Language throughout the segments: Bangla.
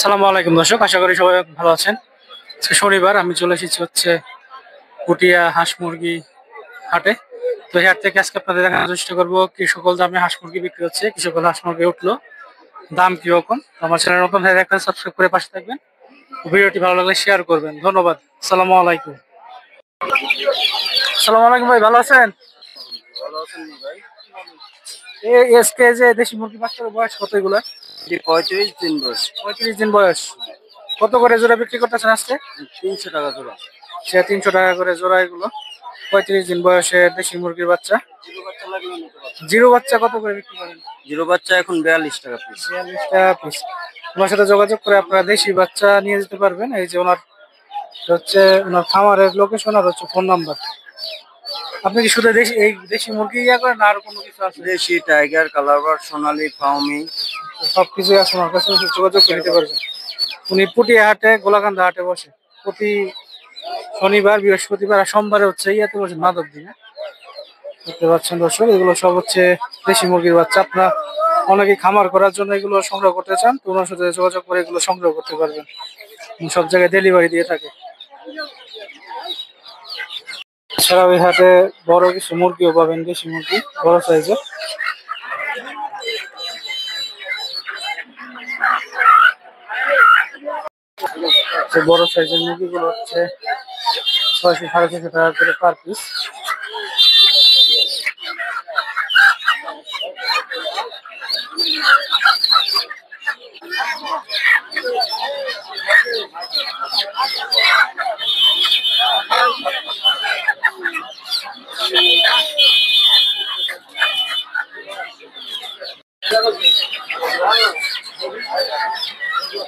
আসসালামু আলাইকুম দর্শক, আশা করি সবাই ভালো আছেন। আজকে শনিবার, আমি চলে এসেছি হচ্ছে পুটিয়া হাঁস মুরগি হাটে। তো এই হাট থেকে আজকে আপনাদের দেখানোর চেষ্টা করবো কি সকল দামে হাঁস মুরগি বিক্রি হচ্ছে, কি সকল হাঁস মুরগি উঠলো, দাম কিরকম। আমার চ্যানেল নতুন হয়ে থাকলে সাবস্ক্রাইব করে পাশে থাকবেন, ভিডিওটি ভালো লাগলে শেয়ার করবেন। ধন্যবাদ। আসসালামু আলাইকুম। আসসালামু আলাইকুম ভাই, ভালো আছেন? ভালো আছেন ভাই? আজকে যে দেশি মুরগি বাচ্চার বয়স কত এগুলা? 35 দিন বয়স। 35 দিন বয়স। কত করে জোড়া বিক্রি করতেছেন আজকে? 300 টাকা জোড়া। সে 300 টাকা করে জোড়া এগুলো। 35 দিন বয়সে দেশি মুরগির বাচ্চা। জিরো বাচ্চা লাগলে নিতে পারবেন। জিরো বাচ্চা কত করে বিক্রি করেন? জিরো বাচ্চা এখন 42 টাকা পিস। 42 টাকা পিস। ওনার সাথে যোগাযোগ করে আপনারা দেশি বাচ্চা নিয়ে যেতে পারবেন। এই যে ওনার হচ্ছে ওনার খামারের লোকেশন আর হচ্ছে ফোন নাম্বার। আপনি কি শুধু দেশি মুরগি করেন না আর কোনো কিছু আছে? দেশি, টাইগার, কালারবার্ড, সোনালী, ফাউমি সবকিছুই আছে ওনার কাছে, যোগাযোগ করে নিতে পারবেন। উনি পুটিয়া হাটে, গোলাকান্দা হাটে বসে প্রতি শনিবার, বৃহস্পতিবার আর সোমবারে হচ্ছে ইয়াতে বসে মাধব দিনে। দেখতে পাচ্ছেন দর্শক, এগুলো সব হচ্ছে দেশি মুরগির বাচ্চা। আপনারা অনেকে খামার করার জন্য এগুলো সংগ্রহ করতে চান, তো ওনার সাথে যোগাযোগ করে এগুলো সংগ্রহ করতে পারবেন। সব জায়গায় ডেলিভারি দিয়ে থাকে। এছাড়াও এই হাটে বড় কিছু মুরগিও পাবেন, দেশি মুরগি বড় সাইজের। বড় সাইজের মুরগিগুলো হচ্ছে 600-650 টাকা করে পার পিস।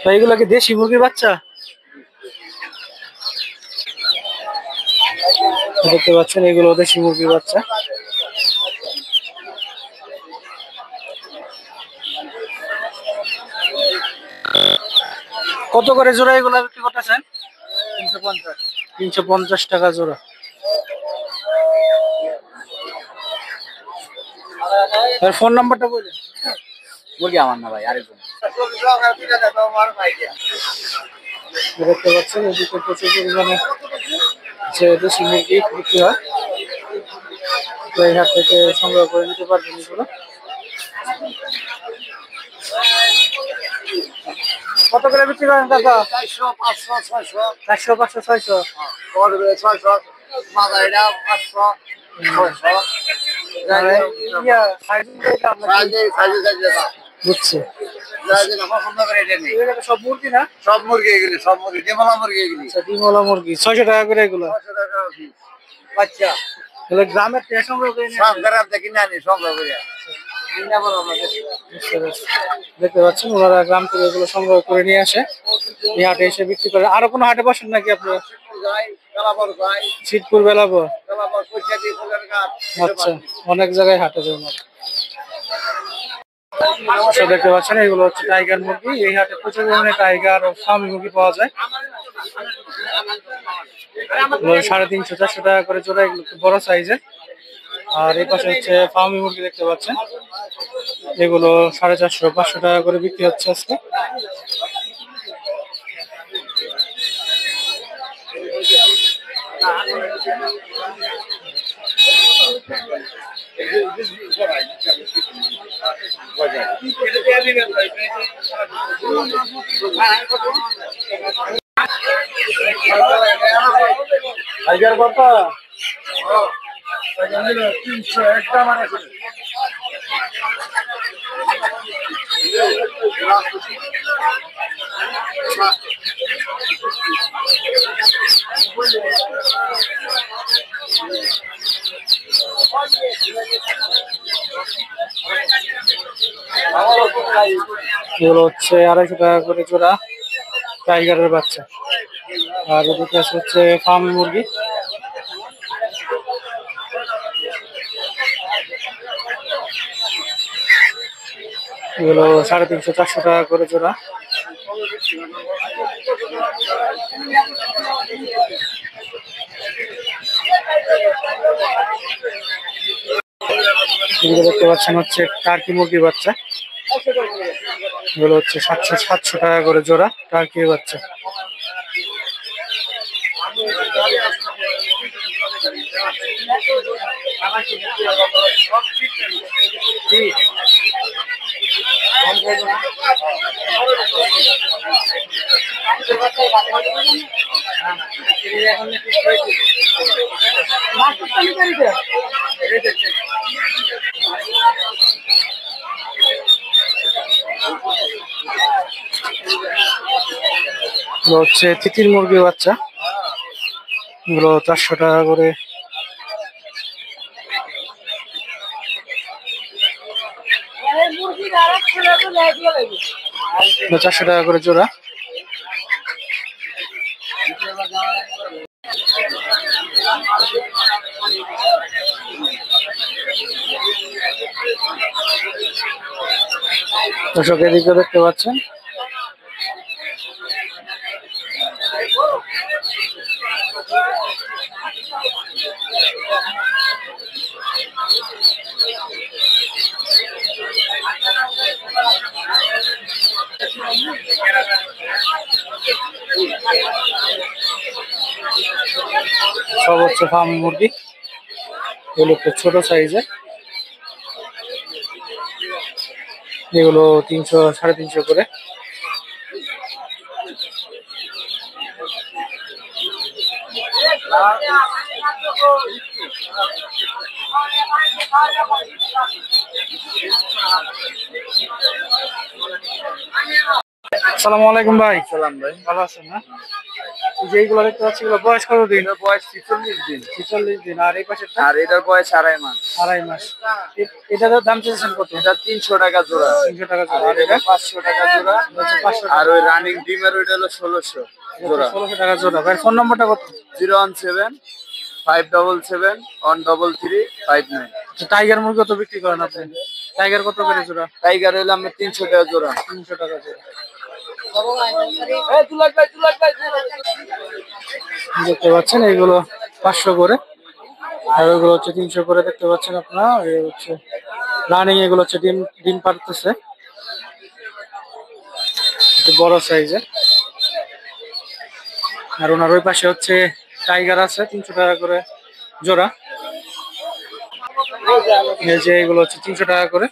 তো এগুলো কি দেশি মুরগির বাচ্চা? দেখতে পাচ্ছেন এগুলো দেশি মুরগির বাচ্চা। কত করে জোড়া এগুলো বিক্রি করতেছেন? 350। 350 টাকা জোড়া। ফোন নাম্বারটা বললেন? মুরগি আমার না ভাই, আরেকজন। দেখতে পাচ্ছেন এদিকে প্রচুর পরিমাণে যে দেশি মুরগি বিক্রি হয়, তো এই হাট থেকে সংগ্রহ করে নিতে পারবেন এগুলো। কত করে বিক্রি করেন কাকা? 400, 500, 600, 400, 500, 600। 600, মাদাইরা 500, 600। বুঝছি। সব সব মুরগি না? মুরগি এগুলি, সব মুরগি, ডিমলা মুরগি এগুলি। ডিমওয়ালা মুরগি 600 টাকা করে এগুলো। 600 টাকা পিস। বাচ্চা তাহলে গ্রামের থেকে সংগ্রহ করে নিয়ে সব গ্রাম থেকে কিনে আনি, সংগ্রহ করে। দেখতে পাচ্ছেন ওনারা গ্রাম থেকে এগুলো সংগ্রহ করে নিয়ে আসে, এই হাটে এসে বিক্রি করে। আরো কোনো হাটে বসেন নাকি আপনারা? শীতপুর, বেলাপুর। আচ্ছা, অনেক জায়গায় হাটে যায় ওনারা। দেখতে পাচ্ছেন এগুলো হচ্ছে টাইগার মুরগি। এই হাটে প্রচুর পরিমাণে টাইগার ও ফার্মি মুরগি পাওয়া যায়। 350-400 টাকা করে জোড়া, এগুলো বড় সাইজের। আর এই পাশে হচ্ছে ফার্মি মুরগি দেখতে পাচ্ছেন, এগুলো 450-500 টাকা করে বিক্রি হচ্ছে আজকে। টাইগার কত? 300 একটা মানে। এগুলো হচ্ছে 250 টাকা করে জোড়া টাইগারের বাচ্চা। আর এদিকে হচ্ছে ফার্মি মুরগি। এগুলো 350-400 টাকা করে জোড়া। দেখতে পাচ্ছেন হচ্ছে টার্কি মুরগির বাচ্চা। এগুলো হচ্ছে 700 টাকা করে জোড়া টার্কির বাচ্চা। এগুলো হচ্ছে তিতির মুরগির বাচ্চা, এগুলো 400 টাকা করে। এগুলো 400 টাকা করে জোড়া। দর্শক এদিকে দেখতে পাচ্ছেন সব হচ্ছে ফার্ম মুরগি, এগুলো একটু ছোট সাইজের, এগুলো 300 350 করে। আসসালামু আলাইকুম ভাই। সালাম ভাই। ভালো আছেন না? এই যে এইগুলো দেখতে পাচ্ছি, এগুলো বয়স কতদিন? এটার বয়স 46 দিন। 46 দিন। আর এই পাশেরটা? আর এটার বয়স 2.5 মাস। 2.5 মাস। এটার দাম চেয়েছেন কত? এটা 300 টাকা জোড়া। 300 টাকা আর জোড়া। আর এটা এটা 500 টাকা জোড়া। হচ্ছে 500 আর টাকা। ওই রানিং ডিমের ওইটা হলো 1600 জোড়া। 1600 টাকা জোড়া। ভাই ফোন নম্বরটা কত? 017 577 133 59। আচ্ছা, টাইগার মুরগি কত বিক্রি করেন আপনি? টাইগার কত করে জোড়া? টাইগার হইলো আমরা 300 টাকা জোড়া। 300 টাকা জোড়া। দেখতে পাচ্ছেন এগুলো 500 করে, আর ওইগুলো হচ্ছে 300 করে। দেখতে পাচ্ছেন আপনারা, এই হচ্ছে রানিং, এগুলো হচ্ছে ডিম ডিম পাড়তেছে, একটু বড় সাইজের। আর ওনার ওই পাশে হচ্ছে টাইগার আছে, 300 টাকা করে জোড়া। এই যে এগুলো হচ্ছে 300 টাকা করে।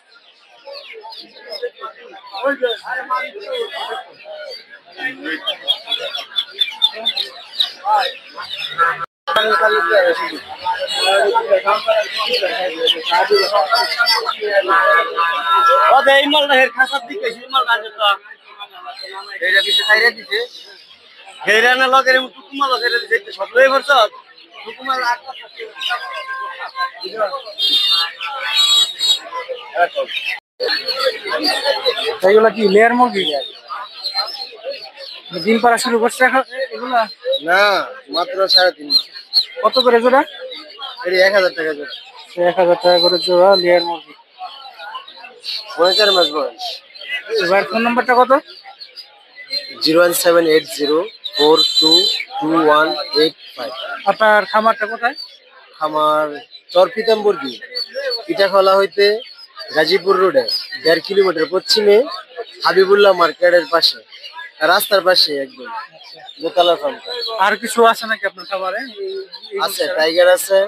এগুলো কি লেয়ার মুরগি? ডিম পাড়া শুরু করছে এখন এগুলা? না, মাত্র 3.5 মাস। কত করে জোড়া? এর 1000 টাকা জোড়া। 1000 টাকা করে জোড়া লেয়ার মুরগি। 4 মাস বয়স। এবার ফোন নাম্বারটা কত? 01780422185। আপনার খামারটা কোথায়? আমার চর পিতাম্বরী ইটাখলা হইতে গাজীপুর রোডে 1.5 কিলোমিটার পশ্চিমে, হাবিবুল্লাহ মার্কেটের পাশে, রাস্তার পাশে একদম দোতলা ফার্ম। আর কিছু আছে নাকি আপনার খামারে? আছে, টাইগার আছে,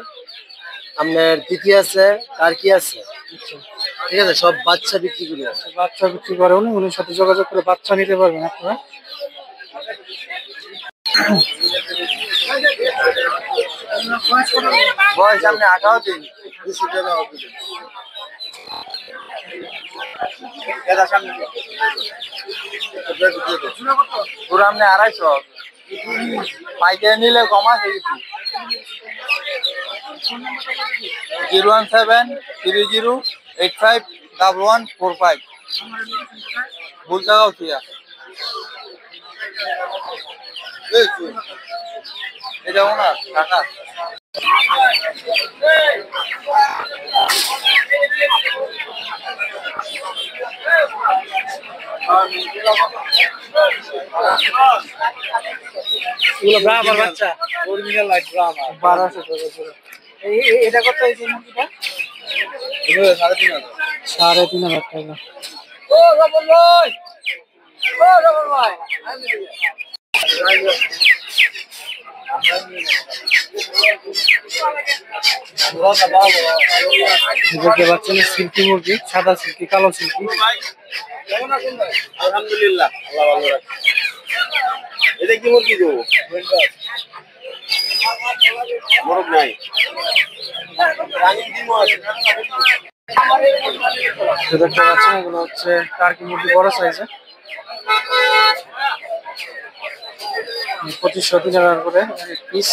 আপনার তিথি আছে, টার্কি আছে। ঠিক আছে, সব বাচ্চা বিক্রি করি। বাচ্চা বিক্রি করে উনি, উনির সাথে যোগাযোগ করে বাচ্চা নিতে পারবেন আপনারা। বয়স আপনি 18 দিন। পুরো আপনি 250, পাইকারি নিলে কমা সেই 01730851145। ভুল জায়গা উঠিয়া এটা ওনার টাকা। এগুলো ব্রাহ্মার বাচ্চা, অরিজিনাল লাইট ব্রাহ্মা। 1200 টাকা জোড়া। এটা কত এই যে মুরগিটা? 3.5 3,500 টাকা। দেখতে পাচ্ছেন সিল্কি মুরগি, সাদা সিল্কি, কালো সিল্কি। আলহামদুলিল্লাহ, আল্লাহ ভালো রাখে। এটা কি মুরগি দেবো? মোরগ নাই। দেখতে পাচ্ছেন এগুলো হচ্ছে টার্কি মুরগি, বড় সাইজের। 2500 টাকা করে পিস।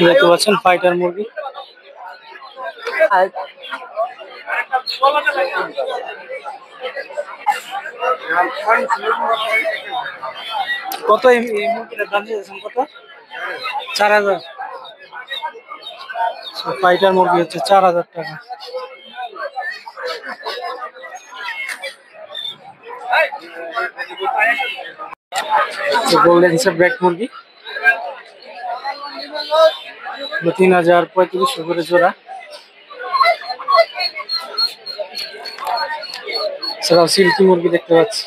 দেখতে পাচ্ছেন ফাইটার মুরগি। কত এই মুরগিটার দাম দিয়েছেন কত? 4000। ফাইটার মুরগি হচ্ছে 4000 টাকা। গোল্ডেন হিসাব ব্ল্যাক মুরগি 3000-3500 করে জোড়া। সেটাও সিল্কি মুরগি দেখতে পাচ্ছি।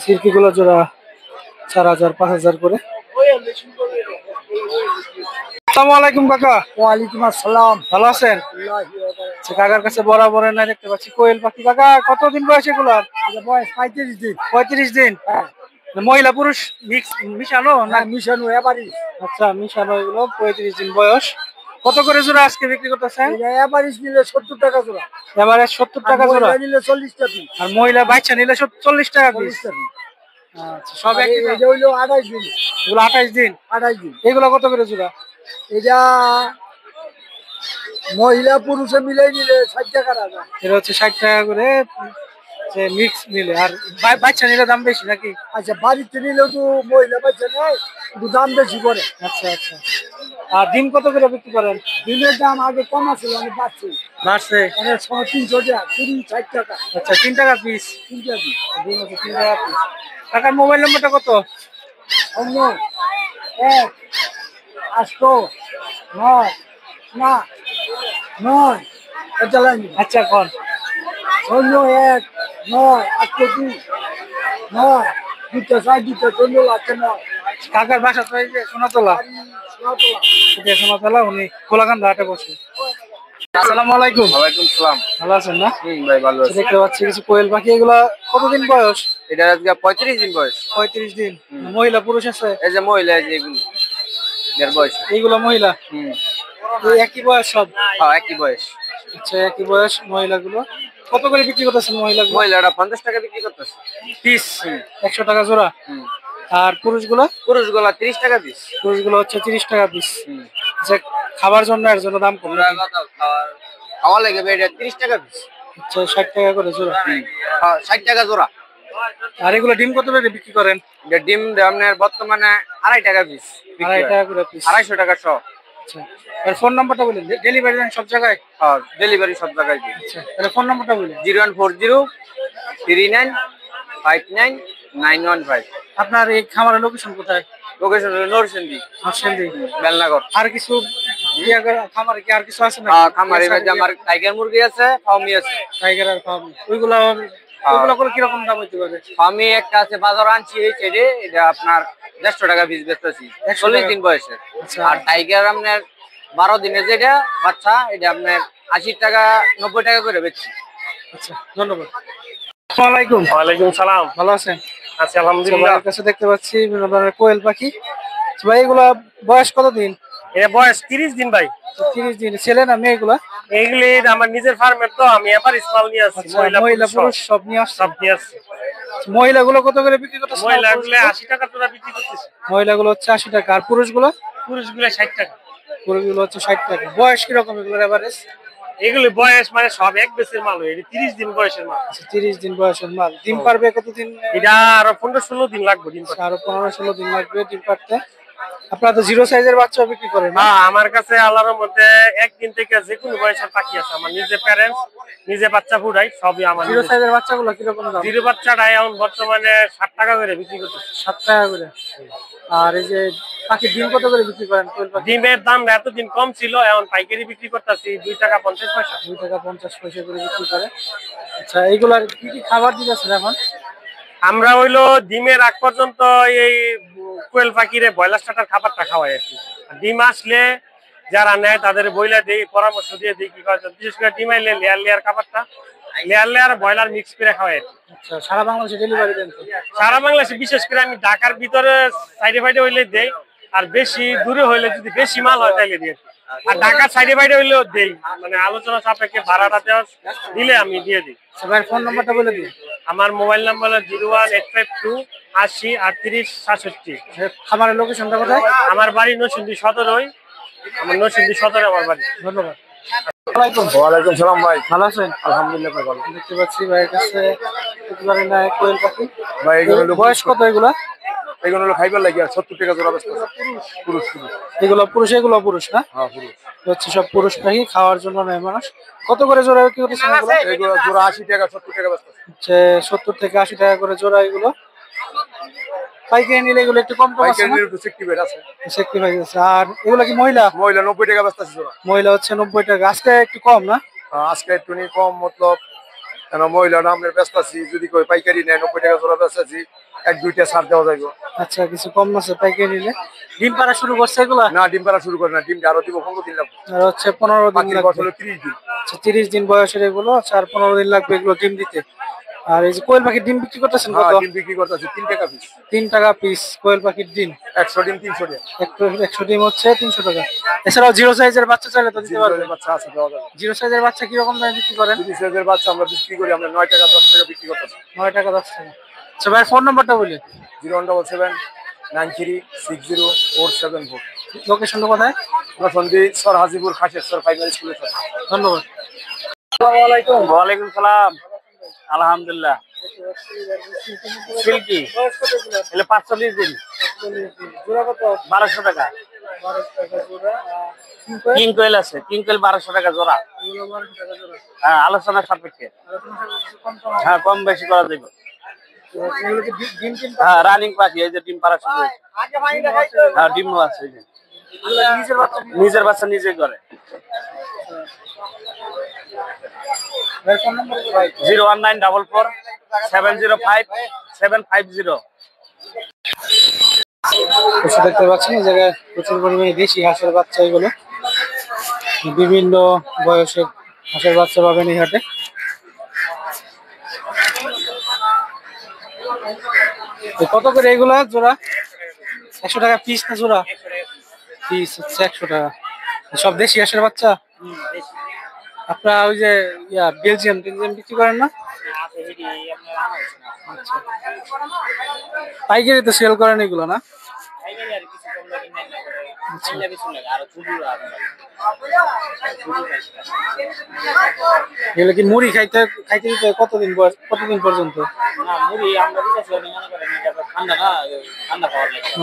সিল্কি গুলো জোড়া 4000-5000 করে। আসসালামু আলাইকুম কাকা। ওয়ালাইকুম আসসালাম। ভালো আছেন? কাকার কাছে বরাবর না দেখতে পাচ্ছি কোয়েল পাখি। কাকা কতদিন বয়স এগুলার? বয়স 35 দিন। 35 দিন। মহিলা পুরুষ মিশানো না? মিশানো এবারই। আচ্ছা, মিশানো এগুলো 35 দিন বয়স। কত করে জোড়া আজকে বিক্রি করতেছেন? এবারই নিলে 70 টাকা জোড়া। এবারে 70 টাকা জোড়া। নিলে 40 টাকা। আর মহিলা বাচ্চা নিলে 40 টাকা পিস। আচ্ছা, সব একই দাম। এটা হইলো 28 দিন। এগুলো 28 দিন। 28 দিন। এগুলো কত করে জোড়া? এটা মহিলা পুরুষে মিলাই নিলে 60 টাকা রাখা। এটা হচ্ছে 60 টাকা করে মিক্স নিলে। আর বাচ্চা নিলে দাম বেশি নাকি? আচ্ছা, বাড়িতে নিলেও তো মহিলা বাচ্চা নেয়, একটু দাম বেশি করে। আচ্ছা আচ্ছা। আর ডিম কত করে বিক্রি করেন? ডিমের দাম আগে কম ছিল, আমি বাড়ছে। বাড়ছে? মানে 300 টাকা, 60 টাকা। আচ্ছা, 3 টাকা পিস। 3 টাকা পিস। ডিম হচ্ছে 3 টাকা পিস। কাকার মোবাইল নম্বরটা কত? 1-8-9 এটা লাইন। আচ্ছা, কোন? 1-9-9-8-2-9 কাকার বাসা তো এই যে সোনাতলা। এটা সোনাতলা, উনি কোলাকান্দা হাটে বসে। আসসালামু আলাইকুম। ওয়ালাইকুম সালাম। ভালো আছেন না? ভাই ভালো আছি। দেখতে পাচ্ছি কিছু কোয়েল পাখি। এগুলা কতদিন বয়স? এটা আজকে 35 দিন বয়স। 35 দিন। মহিলা পুরুষ আছে? এই যে মহিলা, এই যে এগুলো এর বয়স। এইগুলো মহিলা। এই একই বয়স সব? হ্যাঁ, একই বয়স। আচ্ছা, একই বয়স মহিলাগুলো। কত করে বিক্রি করতেছেন মহিলাগুলো? মহিলাটা 50 টাকা বিক্রি করতেছে পিস। 100 টাকা জোড়া। আর পুরুষগুলো? পুরুষগুলা 30 টাকা পিস। পুরুষগুলো হচ্ছে 30 টাকা পিস। আচ্ছা, খাবার জন্য এর জন্য দাম কম? খাওয়া লাগে এটা 30 টাকা পিস। আচ্ছা, 60 টাকা করে জোড়া। হ্যাঁ, 60 টাকা জোড়া। আর এগুলো ডিম কত করে বিক্রি করেন? ডিম আপনার বর্তমানে 2.5 টাকা পিস। 2.5 টাকা করে পিস। 250 টাকা সহ। আচ্ছা, আর ফোন নাম্বারটা বলেন। ডেলিভারি দেন সব জায়গায়? হ্যাঁ, ডেলিভারি সব জায়গায় দিই। আচ্ছা, তাহলে ফোন নাম্বারটা বলেন। 014039915। আপনার এই খামারের লোকেশন কোথায়? লোকেশন হলো নরসিংদী। নরসিংদী, বেলনগর। আর কিছু খামারে কি আর কিছু আছে না? খামারে আমার টাইগার মুরগি আছে, ফার্মি আছে। টাইগার আর ফার্ম, ওইগুলো করে কিরকম দাম হইতে পারে? ফার্মি একটা আছে, বাজার আনছি এই সাইডে, এটা আপনার 150 টাকা পিস বেচতেছি, 40 দিন বয়সের। আর টাইগার আপনার 12 দিনের যেটা বাচ্চা, এটা আপনার 80 টাকা 90 টাকা করে বেচছি। আচ্ছা, ধন্যবাদ। আসসালামু আলাইকুম। ওয়ালাইকুম সালাম। ভালো আছেন? আছি আলহামদুলিল্লাহ। কাছে দেখতে পাচ্ছি বিভিন্ন ধরনের কোয়েল পাখি। ভাই এগুলা বয়স কতদিন? এর বয়স 30 দিন ভাই। 30 দিন। ছেলে না মেয়ে এগুলা? এইগুলি আমার নিজের ফার্মের, তো আমি এবার স্মল নিয়ে আসছি। মহিলা পুরুষ সব নিয়ে আসছে? সব নিয়ে আসছি। মহিলাগুলো কত করে বিক্রি করতেছে? মহিলাগুলো 80 টাকা তোরা বিক্রি করতেছে। মহিলাগুলো হচ্ছে 80 টাকা। আর পুরুষগুলো? পুরুষগুলো 60 টাকা। পুরুষগুলো হচ্ছে 60 টাকা। বয়স কিরকম এগুলোর এভারেজ? এগুলি বয়স মানে সব এক বেচের মাল, এটা 30 দিন বয়সের মাল। আচ্ছা, 30 দিন বয়সের মাল। ডিম পারবে কতদিন? এটা আরো 15-16 দিন লাগবে ডিম পারতে। আরো 15-16 দিন লাগবে ডিম পারতে। আপনারা তো জিরো সাইজের বাচ্চা বিক্রি করেন না? হ্যাঁ, আমার কাছে আল্লাহর মধ্যে একদিন থেকে যে কোনো বয়সের পাখি আছে। আমার নিজে প্যারেন্টস, নিজে বাচ্চা ফুটাই, সবই আমার জিরো সাইজের বাচ্চাগুলো কিরকম দাম? জিরো বাচ্চাটা এখন বর্তমানে 60 টাকা করে বিক্রি করতেছে। 7 টাকা করে। আর এই যে পাখির ডিম কত করে বিক্রি করেন কোয়েল পাখি? ডিমের দাম এতদিন কম ছিল, এখন পাইকারি বিক্রি করতেছি 2 টাকা 50 পয়সা। 2 টাকা 50 পয়সা করে বিক্রি করে। আচ্ছা, এইগুলার কি কি খাবার দিতেছেন এখন? আমরা হইলো ডিমের আগ পর্যন্ত এই কোয়েল পাখিরে ব্রয়লার স্টার্টার খাবারটা খাওয়াই আর কি। ডিম আসলে যারা নেয় তাদের বইলা দেই, পরামর্শ দিয়ে দিই কি করে, বিশেষ করে ডিম আইলে লেয়ার খাবারটা, লেয়ার ব্রয়লার মিক্স করে খাওয়াই আর কি। আচ্ছা, সারা বাংলাদেশে ডেলিভারি দেন তো? সারা বাংলাদেশে, বিশেষ করে আমি ঢাকার ভিতরে সাইডে ফাইডে হইলে দেই, আর বেশি দূরে হইলে যদি বেশি মাল হয় তাইলে দিই। আর ঢাকার সাইডে ফাইডে হইলেও দেই, মানে আলোচনা সাপেক্ষে ভাড়াটা দেওয়া দিলে আমি দিয়ে দিই। সবাই ফোন নাম্বারটা বলে দিন। আমার মোবাইল নাম্বার 01852 80 38 67। খামারের লোকেশনটা কোথায়? আমার বাড়ি নরসিংদী সদরই, আমার নরসিংদী সদরে আমার বাড়ি। ধন্যবাদ। ওয়ালাইকুম সালাম ভাই। ভালো আছেন? আলহামদুলিল্লাহ ভাই, ভালো। দেখতে পাচ্ছি ভাইয়ের কাছে একেবারে না কোয়েল পাখি। ভাই এগুলো হলো বয়স কত এগুলা? এগুলো হলো খাইবার লাগিয়া 70 টাকা জোড়া বেচতে। পুরুষ পুরুষ। এগুলো পুরুষ, এগুলো পুরুষ না? হ্যাঁ পুরুষ। হচ্ছে সব পুরুষ পাখি, খাওয়ার জন্য নেয় মানুষ। কত করে জোড়া বিক্রি করতেছেন এগুলো? এগুলো জোড়া 80 টাকা 70 টাকা বেচতে। হচ্ছে 70 থেকে 80 টাকা করে জোড়া এগুলো। পাইকারি নিলে এগুলো একটু কম টম আছে পাইকারি না? নিলে একটু সিক্তি বের আছে। সেক্টি পাই আছে। আর এগুলো কি মহিলা? মহিলা 90 টাকা বেচতেছে জোড়া। মহিলা হচ্ছে 90 টাকা। আজকে একটু কম না? আজকে একটু কম, মতলব কেন মহিলা নামের বেচতেছি, যদি কই পাইকারি নেয় 90 টাকা জোড়া বেচতেছি, 1-2টা ছাড় দেওয়া যাবে। আচ্ছা, কিছু কম আছে পাইকারি নিলে। ডিম পাড়া শুরু করছে এগুলা? না, ডিম পাড়া শুরু করে না, ডিমটা আরো দিব 15 দিন লাগবে। আর হচ্ছে 15 দিন পাখির বয়স লাগবে। হলো 30 দিন। আচ্ছা, 30 দিন বয়সের এগুলো। আচ্ছা, আর 15 দিন লাগবে এগুলো ডিম দিতে। আর এই যে কোয়েল পাখির ডিম বিক্রি করতেছেন কত? হ্যাঁ, ডিম বিক্রি করতেছি 3 টাকা পিস। 3 টাকা পিস কোয়েল পাখির ডিম। 100 ডিম 300 টাকা। 100 ডিম হচ্ছে 300 টাকা। এছাড়াও জিরো সাইজের বাচ্চা চাইলে তো দিতে পারবেন। বাচ্চা আছে, দেওয়া যাবে। জিরো সাইজের বাচ্চা কি রকম দামে বিক্রি করেন? যদি সাইজের বাচ্চা আমরা বিক্রি করি, আমরা 9 টাকা 10 টাকা বিক্রি করতেছি। 9 টাকা 10 টাকা। আচ্ছা ভাই, ফোন নাম্বারটা বলি। 0177 93 60 474। লোকেশনটা কোথায়? আমরা সন্ধি সর হাজিপুর খাসেশ্বর প্রাইমারি স্কুলের সাথে। ধন্যবাদ। ওয়ালাইকুম সালাম। আলহামদুলিল্লাহ। সিল্কি এলে 45 দিন, জোড়া কত? 1200 টাকা। 12 টাকা জোড়া। কিং কোয়েল আছে, কিং কোয়েল 1200 টাকা জোড়া। এগুলো 12 টাকা জোড়া। হ্যাঁ, আলোচনা সাপেক্ষে। কম টম। হ্যাঁ, কম বেশি করা যাবে। এগুলো কি ডিম টিম? হ্যাঁ, রানিং পাখি, এই যে ডিম পাড়া শুরু হয়েছে। হ্যাঁ, ডিমও আছে এই যে। এগুলো নিজের বাচ্চা? নিজের বাচ্চা নিজে করে। ভাই ফোন নাম্বার বলো ভাই। 01944 705 750। দেখতে পাচ্ছেন এই জায়গায় প্রচুর পরিমাণে দেশি হাঁসের বাচ্চা, এগুলো বিভিন্ন বয়সের হাঁসের বাচ্চা পাবেন এই হাটে। তো কত করে এগুলা জোড়া? 100 টাকা পিস না জোড়া? পিস হচ্ছে 100 টাকা। সব দেশি হাঁসের বাচ্চা? আপনারা ওই যে বেলজিয়াম বিক্রি করেন না? আচ্ছা, পাইকারি তো সেল করেন এগুলো না? আচ্ছা। এগুলো কি মুড়ি খাইতে খাইতে দিতে কতদিন বয়স, কতদিন পর্যন্ত?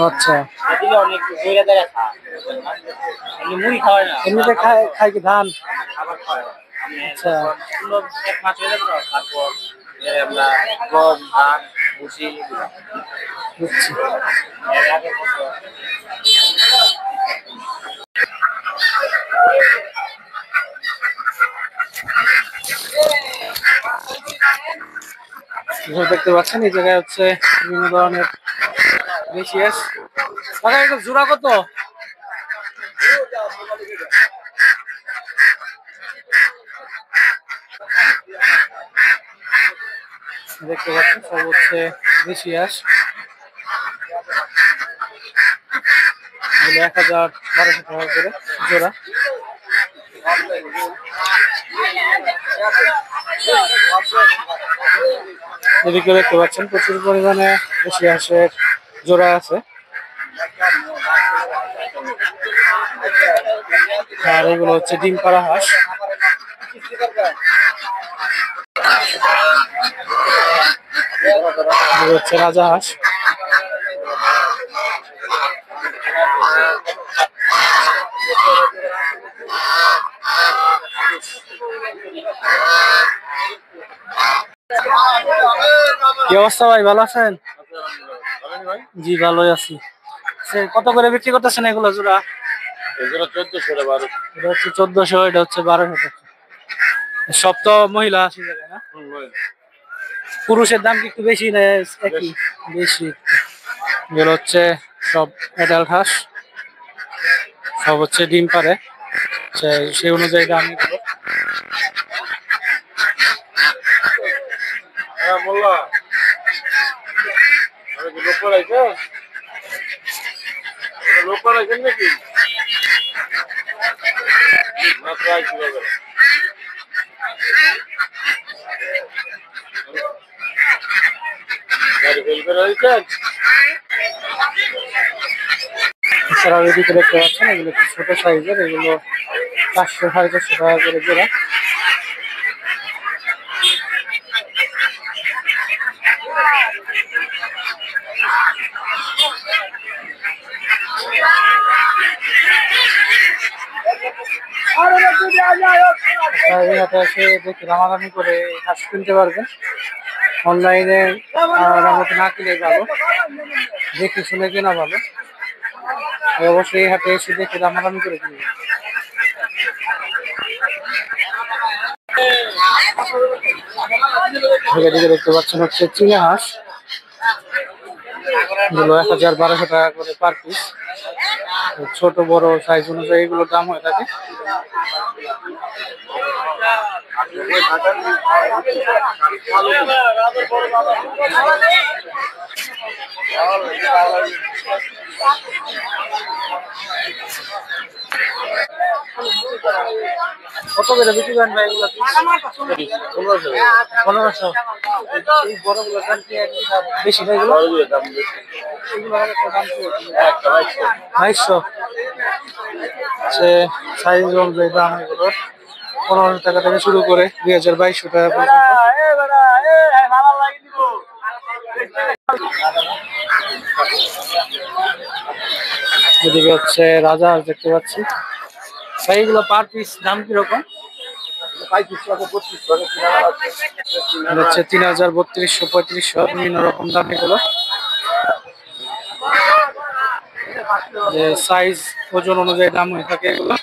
আচ্ছা, এমনিতে খাই কি ধান? আচ্ছা, বুঝছি। দেখতে পাচ্ছেন এই জায়গায় হচ্ছে বিভিন্ন ধরনের দেশি হাঁস। কাকা, এটা জোড়া কত? দেখতে পাচ্ছেন সব হচ্ছে দেশি হাঁস। 1000-1200 টাকা করে জোড়া। এদিকে দেখতে পাচ্ছেন প্রচুর পরিমাণে দেশি হাঁসের জোড়া আছে। আর এগুলো হচ্ছে ডিম পাড়া হাঁস। এগুলো হচ্ছে রাজা হাঁস। কি অবস্থা ভাই, ভালো আছেন? জি ভালোই আছি। কত করে বিক্রি করতেছেন এগুলো জোড়া? এগুলো 1400 এটা হচ্ছে 1400, এটা হচ্ছে 1200 টাকা। সব তো মহিলা আসি যাবে না? পুরুষের দাম কি একটু বেশি না একই? বেশি। এগুলো হচ্ছে সব অ্যাডাল্ট হাঁস, সব হচ্ছে ডিম পারে, সেই অনুযায়ী দাম এগুলো। হ্যাঁ মোল্লা, লোক করাইছেন নাকি? না প্রায় কিভাবে গাড়ি ফেল করে হয়েছেন? এছাড়াও এদিকে দেখতে পাচ্ছেন এগুলো একটু ছোট সাইজের, এগুলো 400 450 টাকা করে জোড়া। এই হাটে এসে দেখে দামাদামি করে হাঁস কিনতে পারবেন। অনলাইনে না কিনে ভালো, দেখে শুনে কেনা ভালো। অবশ্যই এই হাটে এসে দেখে দামাদামি করে কিনবেন। এদিকে দেখতে পাচ্ছেন হচ্ছে চীনা হাঁস, এগুলো 1000-1200 টাকা করে পার পিস। ছোট বড় সাইজ অনুযায়ী এগুলোর দাম হয়ে থাকে। কত করে বিক্রি করেন ভাই এগুলো? 1500। এই বড়গুলোর দাম কি বেশি ভাই? এগুলো দাম বেশি। এগুলোর একটা দাম কি? 2200। সাইজ অনুযায়ী দাম এগুলোর 1500 টাকা থেকে শুরু করে 2200 টাকা পর্যন্ত। এদিকে হচ্ছে রাজা হাঁস দেখতে পাচ্ছি ভাই, এগুলো পার পিস দাম কিরকম? 3000, 3200, 3500 বিভিন্ন রকম দাম এগুলো। সাইজ ওজন অনুযায়ী দাম হয়ে থাকে এগুলো।